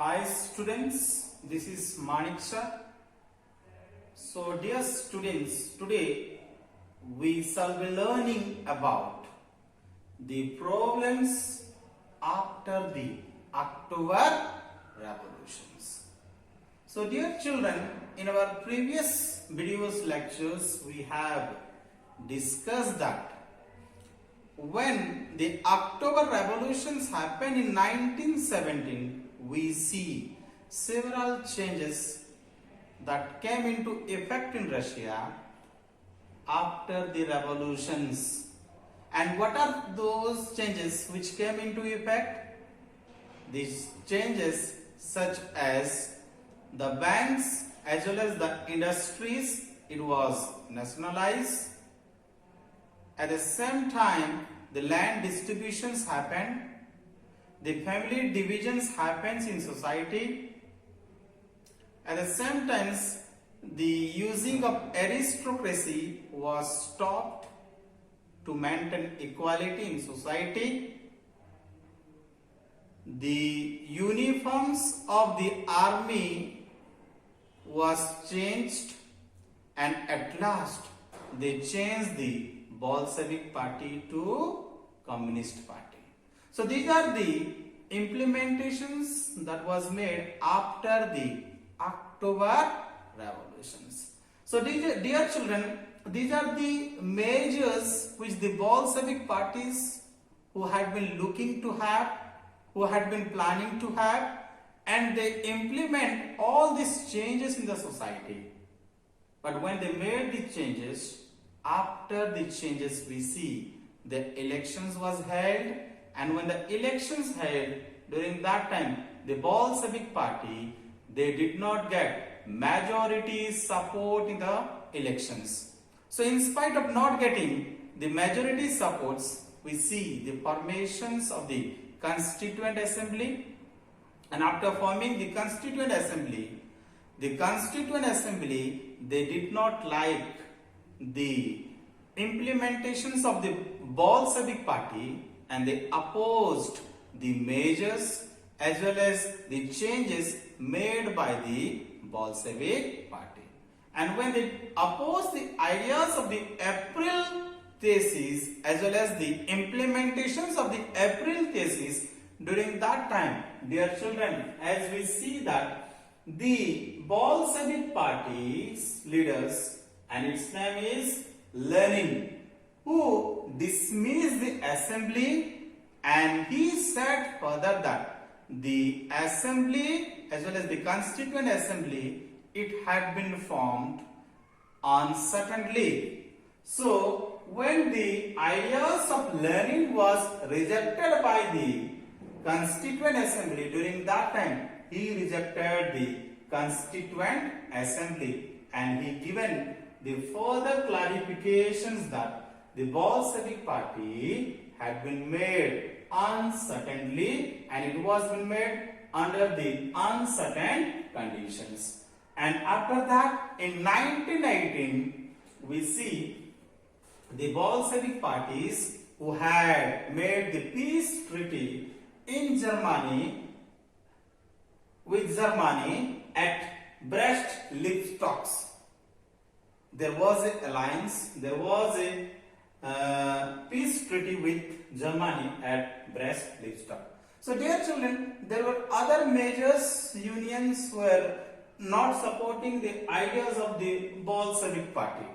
Hi students, this is Manik sir. So dear students, today we shall be learning about the problems after the October revolutions. So dear children, in our previous videos lectures we have discussed that when the October revolutions happened in 1917, we see several changes that came into effect in Russia after the revolutions. And what are those changes which came into effect? These changes such as the banks as well as the industries, it was nationalized. At the same time, the land distributions happened. The family divisions happens in society. At the same time, the using of aristocracy was stopped to maintain equality in society. The uniforms of the army was changed, and at last they changed the Bolshevik party to Communist party. So these are the implementations that was made after the October revolutions. So dear children, these are the measures which the Bolshevik parties who had been looking to have, who had been planning to have, and they implement all these changes in the society. But when they made the changes, after the changes we see the elections was held, and when the elections held, during that time the Bolshevik party, they did not get majority support in the elections. So in spite of not getting the majority supports, we see the formations of the Constituent Assembly, and after forming the Constituent Assembly, they did not like the implementations of the Bolshevik party, and they opposed the measures as well as the changes made by the Bolshevik party. And when they opposed the ideas of the April thesis as well as the implementations of the April thesis, during that time, dear children, as we see that the Bolshevik party's leaders, and its name is Lenin, who dismissed the assembly, and he said further that the assembly as well as the Constituent Assembly, it had been formed uncertainly. So when the ideas of Lenin was rejected by the Constituent Assembly, during that time he rejected the Constituent Assembly, and he given the further clarifications that the Bolshevik party had been made uncertainly, and it was been made under the uncertain conditions. And after that, in 1918, we see the Bolshevik parties who had made the peace treaty in Germany, with Germany at Brest-Litovsk. There was an alliance, there was a peace treaty with Germany at Brest-Litovsk. So dear children, there were other measures, unions were not supporting the ideas of the Bolshevik party.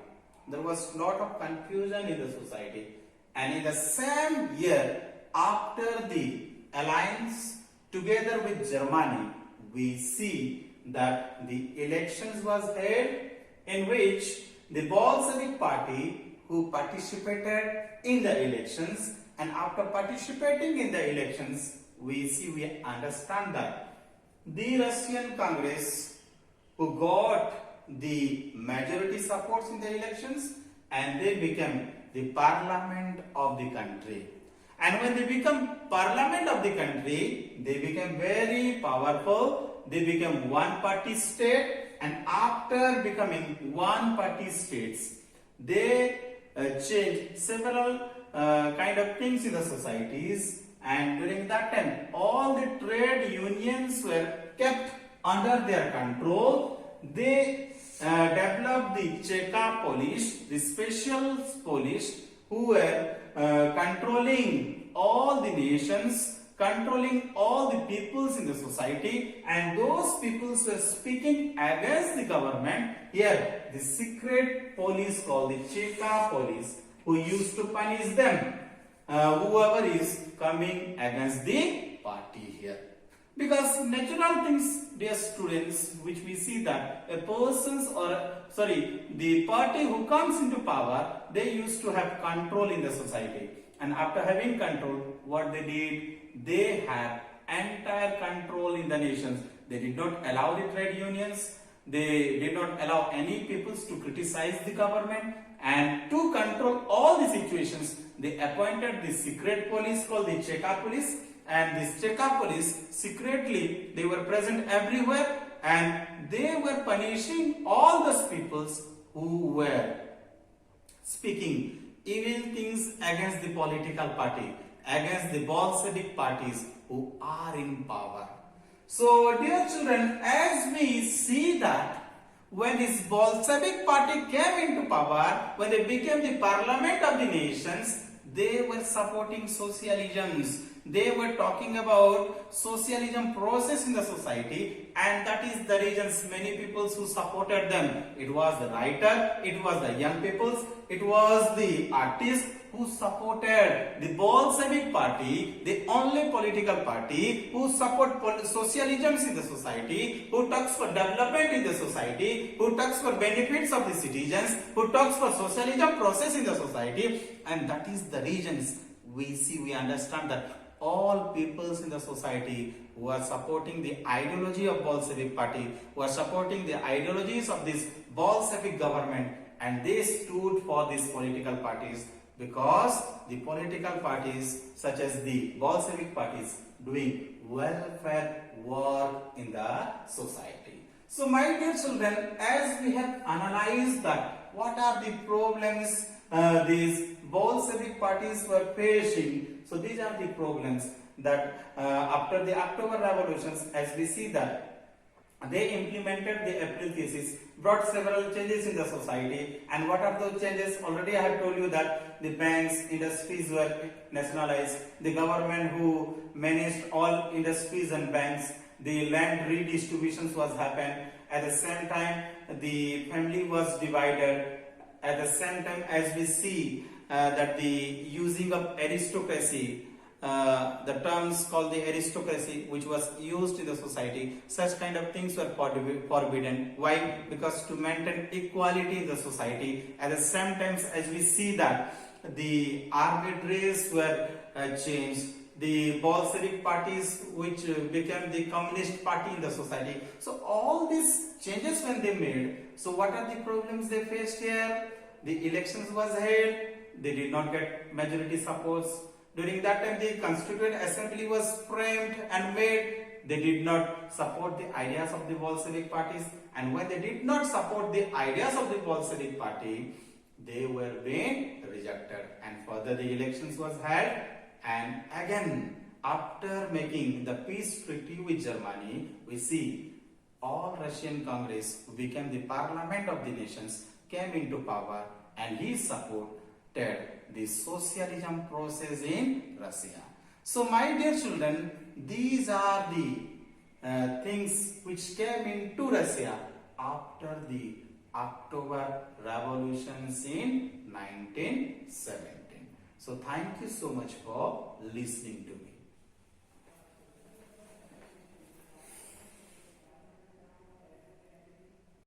There was a lot of confusion in the society, and in the same year after the alliance together with Germany, we see that the elections was held in which the Bolshevik party who participated in the elections, and after participating in the elections, we understand that the Russian Congress who got the majority supports in the elections, and they became the parliament of the country. And when they become parliament of the country, they became very powerful. They became one party state, and after becoming one party states, they changed several kind of things in the societies, and during that time all the trade unions were kept under their control. They developed the Cheka police, the special police who were controlling all the nations, controlling all the peoples in the society, and those peoples were speaking against the government. Here the secret police called the Cheka police, who used to punish them, whoever is coming against the party here. Because natural things, dear students, which we see that a person's the party who comes into power, they used to have control in the society. And after having control, what they did, they had entire control in the nations. They did not allow the trade unions. They did not allow any peoples to criticize the government. And to control all the situations, they appointed the secret police called the Cheka police. And this Cheka police, secretly, they were present everywhere, and they were punishing all those peoples who were speaking evil things against the political party, against the Bolshevik parties who are in power. So, dear children, as we see that when this Bolshevik party came into power, when they became the parliament of the nations, they were supporting socialisms. They were talking about socialism process in the society, and that is the reasons many people who supported them. It was the writer, it was the young peoples, it was the artists who supported the Bolshevik party, the only political party who support socialisms in the society, who talks for development in the society, who talks for benefits of the citizens, who talks for socialism process in the society. And that is the reasons we understand that all peoples in the society who are supporting the ideology of Bolshevik party, who are supporting the ideologies of this Bolshevik government, and they stood for these political parties, because the political parties such as the Bolshevik parties doing welfare work in the society. So my dear children, as we have analyzed that what are the problems these Bolshevik parties were facing, so these are the problems that after the October revolutions, as we see that they implemented the April thesis, brought several changes in the society. And what are those changes? Already I have told you that the banks, industries were nationalized, the government who managed all industries and banks, the land redistributions was happened. At the same time, the family was divided. At the same time, as we see that the using of aristocracy, the terms called the aristocracy, which was used in the society, such kind of things were forbidden. Why? Because to maintain equality in the society. At the same time, as we see that the arbitraries were changed, the Bolshevik parties which became the communist party in the society. So all these changes when they made, so what are the problems they faced here? The elections was held, they did not get majority supports. During that time the Constituent Assembly was framed and made. They did not support the ideas of the Bolshevik parties, and when they did not support the ideas of the Bolshevik party, they were being rejected, and further the elections was held. And again, after making the peace treaty with Germany, we see all Russian Congress, who became the parliament of the nations, came into power, and he supported the socialism process in Russia. So my dear children, these are the things which came into Russia after the October revolutions in 1917. So thank you so much for listening to me.